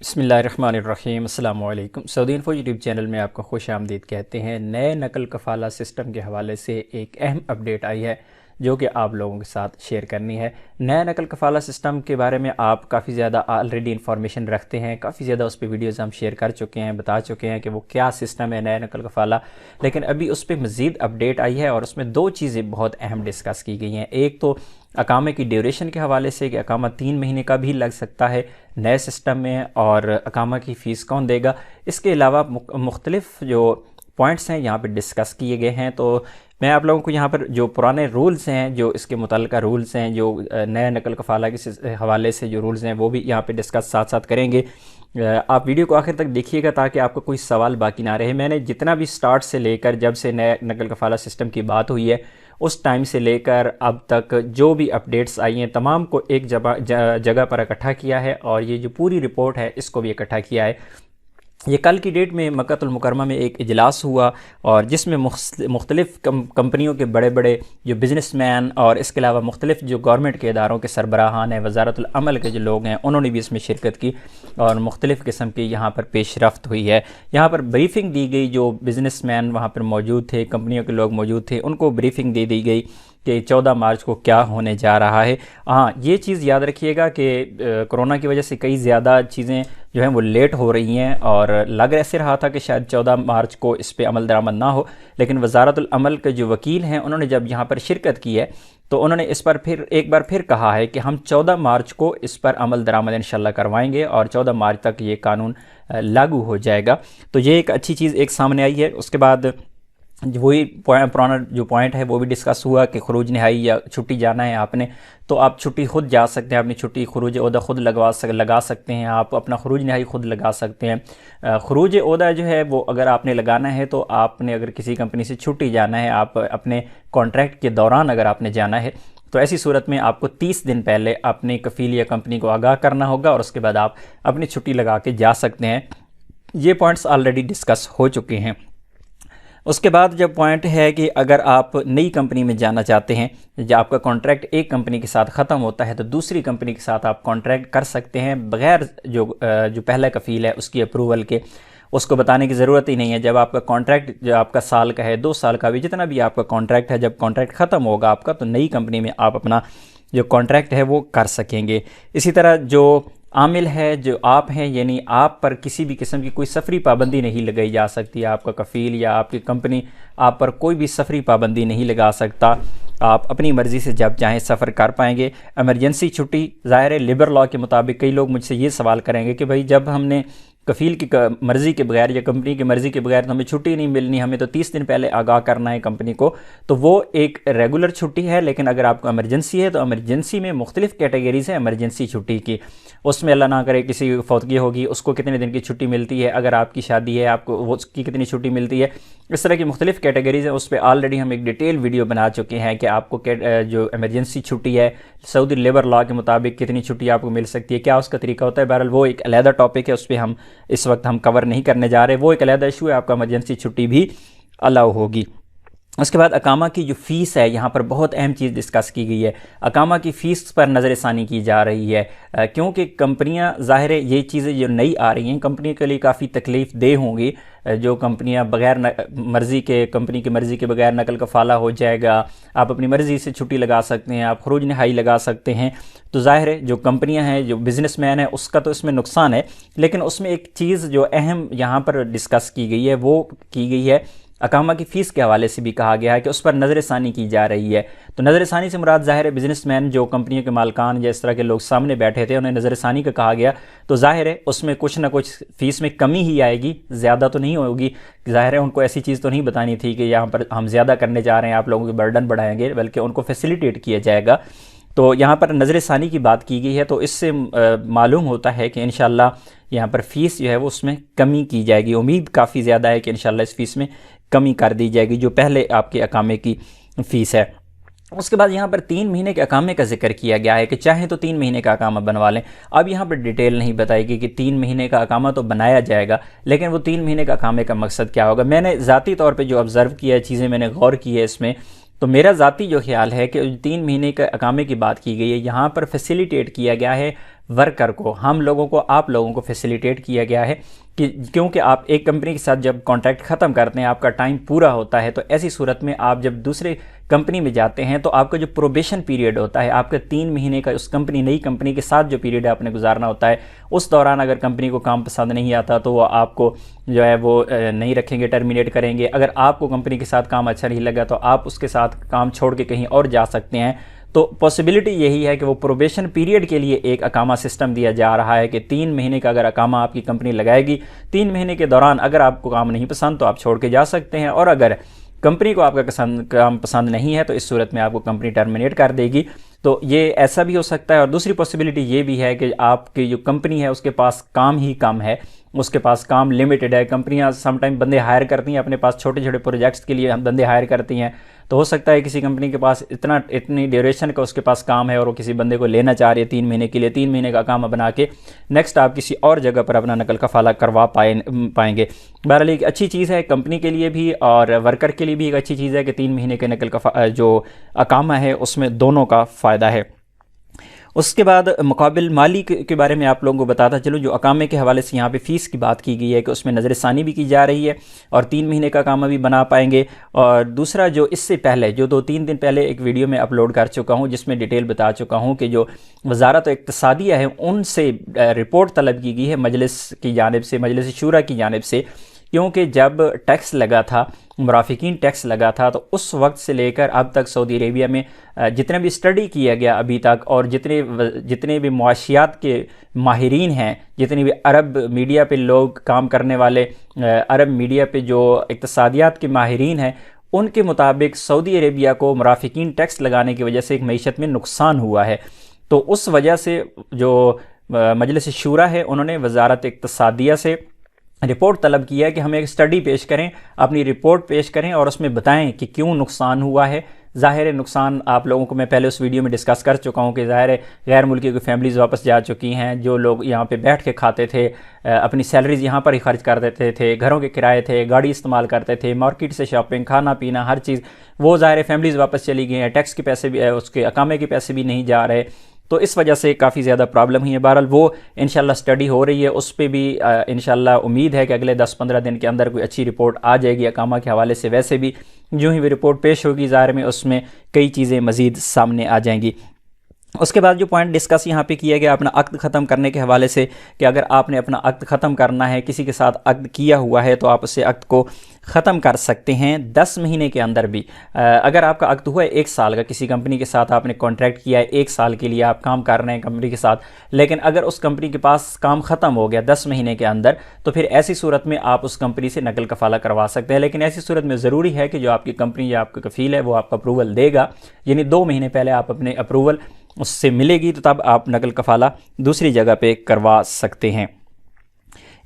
बिस्मिल्लाहिर्रहमानिर्रहीम अस्सलामु अलैकुम। सऊदी इन्फो यूट्यूब चैनल में आपका खुश आमदीद कहते हैं। नए नकल कफ़ाला सिस्टम के हवाले से एक अहम अपडेट आई है जो कि आप लोगों के साथ शेयर करनी है। नया नकल कफ़ाला सिस्टम के बारे में आप काफ़ी ज़्यादा ऑलरेडी इन्फॉर्मेशन रखते हैं, काफ़ी ज़्यादा उस पर वीडियोज़ हम शेयर कर चुके हैं, बता चुके हैं कि वो क्या सिस्टम है नया नकल कफ़ाला। लेकिन अभी उस पर मज़ीद अपडेट आई है और उसमें दो चीज़ें बहुत अहम डिस्कस की गई हैं। एक तो अकामे की ड्यूरेशन के हवाले से कि अकामा 3 महीने का भी लग सकता है नए सिस्टम में, और अकामा की फ़ीस कौन देगा। इसके अलावा मुख्तलिफ़ जो पॉइंट्स हैं यहाँ पे डिस्कस किए गए हैं। तो मैं आप लोगों को यहाँ पर जो पुराने रूल्स हैं, जो इसके मुतल्लिका रूल्स हैं, जो नए नकल कफ़ाला के हवाले से जो रूल्स हैं वो भी यहाँ पे डिस्कस साथ साथ करेंगे। आप वीडियो को आखिर तक देखिएगा ताकि आपको कोई सवाल बाकी ना रहे। मैंने जितना भी स्टार्ट से लेकर जब से नए नकल कफ़ाला सिस्टम की बात हुई है उस टाइम से लेकर अब तक जो भी अपडेट्स आई हैं तमाम को एक जगह पर इकट्ठा किया है, और ये जो पूरी रिपोर्ट है इसको भी इकट्ठा किया है। ये कल की डेट में मक्कातुल मुकरमा में एक इजलास हुआ और जिसमें मुख्तलिफ़ कंपनियों के बड़े बड़े जो बिज़नेसमैन और इसके अलावा मुख्तलिफ़ जो गवर्नमेंट के इदारों के सरबराहान हैं, वज़ारतुल अमल के जो लोग हैं, उन्होंने भी इसमें शिरकत की और मुख्तलिफ़ किस्म की यहाँ पर पेशरफ्त हुई है। यहाँ पर ब्रीफिंग दी गई, जो बिज़नेसमैन वहाँ पर मौजूद थे, कंपनियों के लोग मौजूद थे, उनको ब्रीफिंग दे दी गई कि 14 मार्च को क्या होने जा रहा है। हाँ, ये चीज़ याद रखिएगा कि कोरोना की वजह से कई ज़्यादा चीज़ें जो हैं वो लेट हो रही हैं और लग ऐसे रहा था कि शायद 14 मार्च को इस पर अमल दरामद ना हो। लेकिन वज़ारतुल अमल के जो वकील हैं उन्होंने जब यहाँ पर शिरकत की है तो उन्होंने इस पर फिर एक बार फिर कहा है कि हम 14 मार्च को इस पर अमल दरामद इंशाल्लाह करवाएंगे और 14 मार्च तक ये कानून लागू हो जाएगा। तो ये एक अच्छी चीज़ एक सामने आई है। उसके बाद वही पुराना जो पॉइंट है वो भी डिस्कस हुआ कि खरूज नहाई या छुट्टी जाना है आपने, तो आप छुट्टी खुद जा सकते हैं, अपनी छुट्टी खरूज ओहदा खुद लगा सकते हैं, आप अपना खरूज नहाई खुद लगा सकते हैं। खरूज ओहदा जो है वो अगर आपने लगाना है तो आपने अगर किसी कंपनी से छुट्टी जाना है, आप अपने कॉन्ट्रैक्ट के दौरान अगर आपने जाना है तो ऐसी सूरत में आपको 30 दिन पहले अपनी कफ़ील या कंपनी को आगाह करना होगा और उसके बाद आप अपनी छुट्टी लगा के जा सकते हैं। ये पॉइंट्स ऑलरेडी डिस्कस हो चुके हैं। उसके बाद जब पॉइंट है कि अगर आप नई कंपनी में जाना चाहते हैं, जब आपका कॉन्ट्रैक्ट एक कंपनी के साथ ख़त्म होता है तो दूसरी कंपनी के साथ आप कॉन्ट्रैक्ट कर सकते हैं बग़ैर जो पहला कफ़ील है उसकी अप्रूवल के। उसको बताने की ज़रूरत ही नहीं है। जब आपका कॉन्ट्रैक्ट जो आपका साल का है, 2 साल का भी, जितना भी आपका कॉन्ट्रैक्ट है, जब कॉन्ट्रैक्ट ख़त्म होगा आपका तो नई कंपनी में आप अपना जो कॉन्ट्रैक्ट है वो कर सकेंगे। इसी तरह जो आमिल है, जो आप हैं, यानी आप पर किसी भी किस्म की कोई सफरी पाबंदी नहीं लगाई जा सकती। आपका कफ़ील या आपकी कंपनी आप पर कोई भी सफरी पाबंदी नहीं लगा सकता। आप अपनी मर्ज़ी से जब चाहें सफ़र कर पाएंगे। एमरजेंसी छुट्टी ज़ाहिर है लेबर लॉ के मुताबिक, कई लोग मुझसे ये सवाल करेंगे कि भाई जब हमने कफ़ील की मर्ज़ी के बगैर या कंपनी की मर्ज़ी के बगैर तो हमें छुट्टी नहीं मिलनी, हमें तो 30 दिन पहले आगाह करना है कंपनी को, तो वो एक रेगुलर छुट्टी है। लेकिन अगर आपको एमरजेंसी है तो एमरजेंसी में मुख्तलिफ़ कैटेगरीज़ हैं एमरजेंसी छुट्टी की। उसमें अल्लाह ना करे किसी की फौतगी होगी, उसको कितने दिन की छुट्टी मिलती है, अगर आपकी शादी है आपको वो उसकी कितनी छुट्टी मिलती है, इस तरह की मुख्तलिफ़ कैटेगरीज़ हैं। उस पर ऑलरेडी हम एक डिटेल वीडियो बना चुके हैं कि आपको जो एमरजेंसी छुट्टी है सऊदी लेबर लॉ के मुताबिक कितनी छुट्टी आपको मिल सकती है, क्या उसका तरीका होता है। बहरहाल वो एक अलहदा टॉपिक है, उस पर हम इस वक्त हम कवर नहीं करने जा रहे। वो एक अलहदा इशू है, आपका एमरजेंसी छुट्टी भी अलाउ होगी। उसके बाद अकामा की जो फ़ीस है, यहाँ पर बहुत अहम चीज़ डिस्कस की गई है। अकामा की फ़ीस पर नज़रसानी की जा रही है क्योंकि कंपनियाँ, ज़ाहिर है ये चीज़ें जो नई आ रही हैं कंपनी के लिए काफ़ी तकलीफ़ देह होंगी। जो कंपनियां बग़ैर मर्ज़ी के, कंपनी की मर्ज़ी के बगैर नकल कफ़ाला हो जाएगा, आप अपनी मर्ज़ी से छुट्टी लगा सकते हैं, आप खरूज नहाई लगा सकते हैं। तो ज़ाहिर है जो कंपनियां हैं, जो बिज़नेसमैन है, उसका तो इसमें नुकसान है। लेकिन उसमें एक चीज़ जो अहम यहाँ पर डिस्कस की गई है वो की गई है अकामा की फ़ीस के हवाले से भी कहा गया है कि उस पर नज़रसानी की जा रही है। तो नज़रसानी से मुराद ज़ाहिर है बिज़नेसमैन, जो कंपनियों के मालकान या इस तरह के लोग सामने बैठे थे, उन्हें नज़रसानी का कहा गया। तो ज़ाहिर है उसमें कुछ ना कुछ फ़ीस में कमी ही आएगी, ज़्यादा तो नहीं होगी। ज़ाहिर है उनको ऐसी चीज़ तो नहीं बतानी थी कि यहाँ पर हम ज़्यादा करने जा रहे हैं, आप लोगों के बर्डन बढ़ाएंगे, बल्कि उनको फैसिलिटेट किया जाएगा। तो यहाँ पर नज़रसानी की बात की गई है। तो इससे मालूम होता है कि इंशाल्लाह यहाँ पर फ़ीस जो है वो उसमें कमी की जाएगी। उम्मीद काफ़ी ज़्यादा है कि इंशाल्लाह इस फ़ीस में कमी कर दी जाएगी जो पहले आपके अकामे की फ़ीस है। उसके बाद यहाँ पर 3 महीने के अकामे का जिक्र किया गया है कि चाहे तो 3 महीने का अकामा बनवा लें। अब यहाँ पर डिटेल नहीं बताएगी कि 3 महीने का अकामा तो बनाया जाएगा, लेकिन वो 3 महीने का अकामे का मकसद क्या होगा। मैंने ज़ाती तौर पे जो ऑब्ज़र्व किया है, चीज़ें मैंने गौर की है इसमें, तो मेरा ज़ाती जो ख्याल है कि 3 महीने के अकामे की बात की गई है, यहाँ पर फैसिलिटेट किया गया है वर्कर को, हम लोगों को, आप लोगों को फैसिलिटेट किया गया है कि क्योंकि आप एक कंपनी के साथ जब कॉन्ट्रैक्ट ख़त्म करते हैं, आपका टाइम पूरा होता है, तो ऐसी सूरत में आप जब दूसरे कंपनी में जाते हैं तो आपका जो प्रोबेशन पीरियड होता है, आपका 3 महीने का उस कंपनी, नई कंपनी के साथ जो पीरियड आपने गुजारना होता है, उस दौरान अगर कंपनी को काम पसंद नहीं आता तो वो आपको जो है वो नहीं रखेंगे, टर्मिनेट करेंगे। अगर आपको कंपनी के साथ काम अच्छा नहीं लगा तो आप उसके साथ काम छोड़ के कहीं और जा सकते हैं। तो पॉसिबिलिटी यही है कि वो प्रोबेशन पीरियड के लिए एक अकामा सिस्टम दिया जा रहा है कि 3 महीने का अगर अकामा आपकी कंपनी लगाएगी, 3 महीने के दौरान अगर आपको काम नहीं पसंद तो आप छोड़ के जा सकते हैं, और अगर कंपनी को आपका काम पसंद नहीं है तो इस सूरत में आपको कंपनी टर्मिनेट कर देगी। तो ये ऐसा भी हो सकता है। और दूसरी पॉसिबिलिटी ये भी है कि आपकी जो कंपनी है उसके पास काम ही कम है, उसके पास काम लिमिटेड है। कंपनियां समटाइम बंदे हायर करती हैं, अपने पास छोटे छोटे प्रोजेक्ट्स के लिए हम बंदे हायर करती हैं, तो हो सकता है किसी कंपनी के पास इतनी ड्यूरेशन का उसके पास काम है और वो किसी बंदे को लेना चाह रही है 3 महीने के लिए, 3 महीने का काम बना के नेक्स्ट आप किसी और जगह पर अपना नकल कफाला करवा पाएंगे। बहरहाल एक अच्छी चीज़ है कंपनी के लिए भी और वर्कर के लिए भी, एक अच्छी चीज़ है कि 3 महीने के नकल जो अकामा है उसमें दोनों का फ़ायदा है। उसके बाद मुकाबिल माली के बारे में आप लोगों को बताता चलो। जो अकामे के हवाले से यहाँ पे फ़ीस की बात की गई है कि उसमें नज़रसानी भी की जा रही है और 3 महीने का अकामा भी बना पाएंगे। और दूसरा, जो इससे पहले जो 2-3 दिन पहले एक वीडियो में अपलोड कर चुका हूँ जिसमें डिटेल बता चुका हूँ कि जो वजारत इक़्तिसादिया है उनसे रिपोर्ट तलब की गई है मजलिस की जानिब से, मजलिस शूरा की जानिब से, क्योंकि जब टैक्स लगा था, मुराफिकीन टैक्स लगा था, तो उस वक्त से लेकर अब तक सऊदी अरेबिया में जितना भी स्टडी किया गया अभी तक, और जितने भी मुआशियात के माहिरीन हैं, जितने भी अरब मीडिया पे लोग काम करने वाले, अरब मीडिया पे जो इक़्तिसादियात के माहिरीन हैं, उनके मुताबिक सऊदी अरेबिया को मुराफिकीन टैक्स लगाने की वजह से एक मईशत में नुकसान हुआ है। तो उस वजह से जो मजलिस शूरा है उन्होंने वजारत इक़्तिसादिया से रिपोर्ट तलब किया है कि हमें एक स्टडी पेश करें, अपनी रिपोर्ट पेश करें और उसमें बताएं कि क्यों नुकसान हुआ है। ज़ाहिर नुकसान आप लोगों को मैं पहले उस वीडियो में डिस्कस कर चुका हूं कि ज़ाहिर गैर मुल्की की फैमिलीज़ वापस जा चुकी हैं, जो लोग यहाँ पे बैठ के खाते थे, अपनी सैलरीज़ यहाँ पर ही खर्च कर देते थे, घरों के किराए थे, गाड़ी इस्तेमाल करते थे, मार्केट से शॉपिंग, खाना पीना, हर चीज़, वो ज़ाहिर फैमिलीज़ वापस चली गई हैं, टैक्स के पैसे भी, उसके अकामे के पैसे भी नहीं जा रहे, तो इस वजह से काफ़ी ज़्यादा प्रॉब्लम हुई है। बहरहाल वो इंशाल्लाह स्टडी हो रही है, उस पर भी इंशाल्लाह उम्मीद है कि अगले 10-15 दिन के अंदर कोई अच्छी रिपोर्ट आ जाएगी अकामा के हवाले से। वैसे भी जो ही भी रिपोर्ट पेश होगी ज़ाहिर में उसमें कई चीज़ें मज़ीद सामने आ जाएंगी। उसके बाद जो पॉइंट डिस्कस यहाँ पे किया गया अपना अक़्द ख़त्म करने के हवाले से, कि अगर आपने अपना अक़्द ख़त्म करना है, किसी के साथ अक़्द किया हुआ है, तो आप उससे अक़्द को ख़त्म कर सकते हैं 10 महीने के अंदर भी। अगर आपका अक़्द हुआ है 1 साल का, किसी कंपनी के साथ आपने कॉन्ट्रैक्ट किया है, 1 साल के लिए आप काम कर रहे हैं कंपनी के साथ, लेकिन अगर उस कंपनी के पास काम ख़त्म हो गया 10 महीने के अंदर, तो फिर ऐसी सूरत में आप उस कंपनी से नकल कफ़ाला करवा सकते हैं। लेकिन ऐसी सूरत में ज़रूरी है कि जो आपकी कंपनी या आपका कफ़ील है वो आपका अप्रूवल देगा, यानी 2 महीने पहले आप अपने अप्रूवल उससे मिलेगी, तो तब आप नकल कफ़ाला दूसरी जगह पे करवा सकते हैं।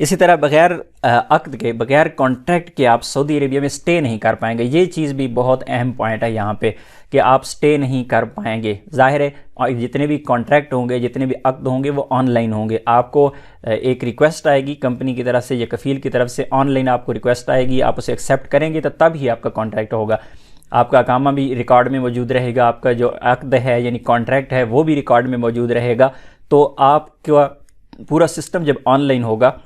इसी तरह बग़ैर अक़्द के, बग़ैर कॉन्ट्रैक्ट के आप सऊदी अरेबिया में स्टे नहीं कर पाएंगे। ये चीज़ भी बहुत अहम पॉइंट है यहाँ पे कि आप स्टे नहीं कर पाएंगे। ज़ाहिर है जितने भी कॉन्ट्रैक्ट होंगे, जितने भी अक़्द होंगे वो ऑनलाइन होंगे। आपको एक रिक्वेस्ट आएगी कंपनी की तरफ से या कफ़ील की तरफ से, ऑनलाइन आपको रिक्वेस्ट आएगी, आप उसे एक्सेप्ट करेंगे तो तब ही आपका कॉन्ट्रैक्ट होगा। आपका अकामा भी रिकॉर्ड में मौजूद रहेगा, आपका जो अक़्द है यानी कॉन्ट्रैक्ट है वो भी रिकॉर्ड में मौजूद रहेगा। तो आपका पूरा सिस्टम जब ऑनलाइन होगा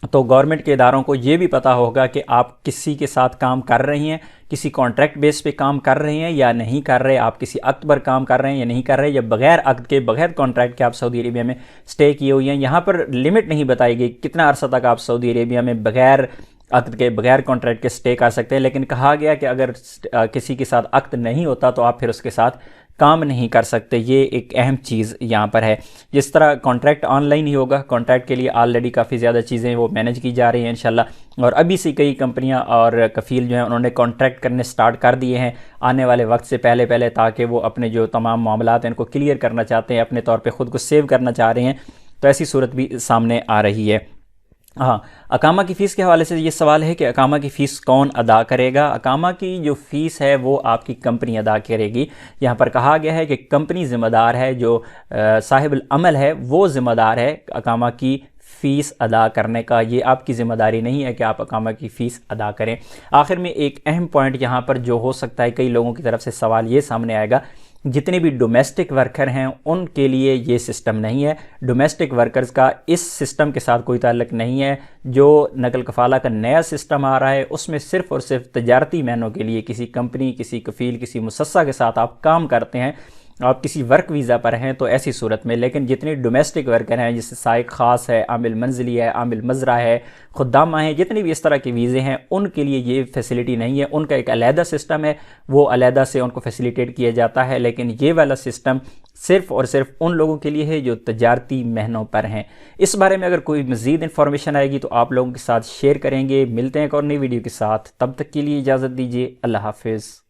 तो गवर्नमेंट के इदारों को ये भी पता होगा कि आप किसी के साथ काम कर रही हैं, किसी कॉन्ट्रैक्ट बेस पे काम कर रहे हैं या नहीं कर रहे, आप किसी अक़्द पर काम कर रहे हैं या नहीं कर रहे, या बग़ैर अक़्द के, बग़ैर कॉन्ट्रैक्ट के आप सऊदी अरेबिया में स्टे किए हुए हैं। यहाँ पर लिमिट नहीं बताई गई कितना अरसा तक आप सऊदी अरेबिया में बग़ैर अक़्द के, बग़ैर कॉन्ट्रैक्ट के स्टे कर सकते हैं, लेकिन कहा गया कि अगर किसी के साथ अक़्द नहीं होता तो आप फिर उसके साथ काम नहीं कर सकते। ये एक अहम चीज़ यहाँ पर है। जिस तरह कॉन्ट्रैक्ट ऑनलाइन ही होगा, कॉन्ट्रैक्ट के लिए ऑलरेडी काफ़ी ज़्यादा चीज़ें वो मैनेज की जा रही हैं इंशाल्लाह, और अभी से कई कंपनियाँ और कफ़ील जो हैं उन्होंने कॉन्ट्रैक्ट करने स्टार्ट कर दिए हैं आने वाले वक्त से पहले पहले, ताकि वो अपने जो तमाम मामलात हैं इनको क्लियर करना चाहते हैं, अपने तौर पर ख़ुद को सेव करना चाह रहे हैं। तो ऐसी सूरत भी सामने आ रही है। हाँ, अकामा की फ़ीस के हवाले से ये सवाल है कि अकामा की फ़ीस कौन अदा करेगा। अकामा की जो फ़ीस है वो आपकी कंपनी अदा करेगी। यहाँ पर कहा गया है कि कंपनी ज़िम्मेदार है, जो साहिबुल अमल है वो ज़िम्मेदार है अकामा की फ़ीस अदा करने का। ये आपकी ज़िम्मेदारी नहीं है कि आप अकामा की फ़ीस अदा करें। आखिर में एक अहम पॉइंट यहाँ पर जो हो सकता है, कई लोगों की तरफ से सवाल ये सामने आएगा जितने भी डोमेस्टिक वर्कर हैं उनके लिए ये सिस्टम नहीं है। डोमेस्टिक वर्कर्स का इस सिस्टम के साथ कोई ताल्लुक नहीं है। जो नकल कफ़ाला का नया सिस्टम आ रहा है उसमें सिर्फ़ और सिर्फ तजारती महनों के लिए किसी कंपनी, किसी कफ़ील, किसी मुसस्सा के साथ आप काम करते हैं, आप किसी वर्क वीज़ा पर हैं तो ऐसी सूरत में। लेकिन जितने डोमेस्टिक वर्कर हैं, जैसे साइक ख़ास है, आमिल मंजली है, आमिल मज़रा है, खुद्दामा है, जितने भी इस तरह के वीज़े हैं उनके लिए ये फैसिलिटी नहीं है। उनका एक अलहदा सिस्टम है, वो अलहदा से उनको फैसिलिटेट किया जाता है। लेकिन ये वाला सिस्टम सिर्फ़ और सिर्फ उन लोगों के लिए है जो तजारती महनों पर हैं। इस बारे में अगर कोई मज़ीद इन्फॉर्मेशन आएगी तो आप लोगों के साथ शेयर करेंगे। मिलते हैं एक और नई वीडियो के साथ, तब तक के लिए इजाज़त दीजिए। अल्लाह हाफिज़।